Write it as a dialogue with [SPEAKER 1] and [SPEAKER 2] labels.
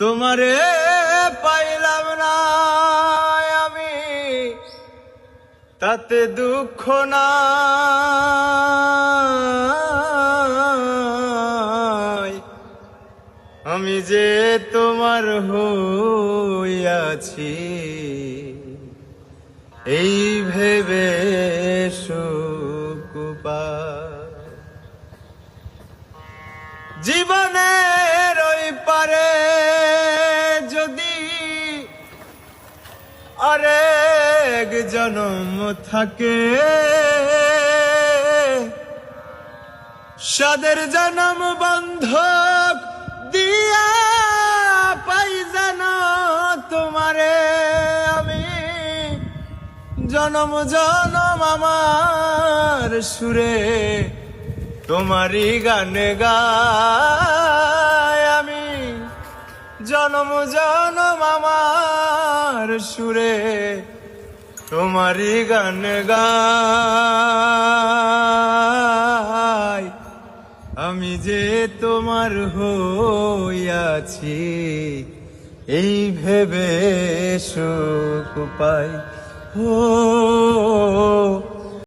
[SPEAKER 1] তোমারে পাইলাম না আমি, তাতে দুঃখ নাই। আমি যে তোমার হইয়াছি, এই ভেবে সুখ পাই। জীবনের ওই পারে যদি আরেক জন্ম থাকে, সাদের জন্ম বন্ধক দিয়া পাই যেন তোমারে আমি। জনম জনম আমার সুরে তোমারই গান গাই আমি। জনম জনম আমার সুরে তোমারই গান গাই। আমি যে তোমার হইয়াছি, এই ভেবে সুখ পাই। ও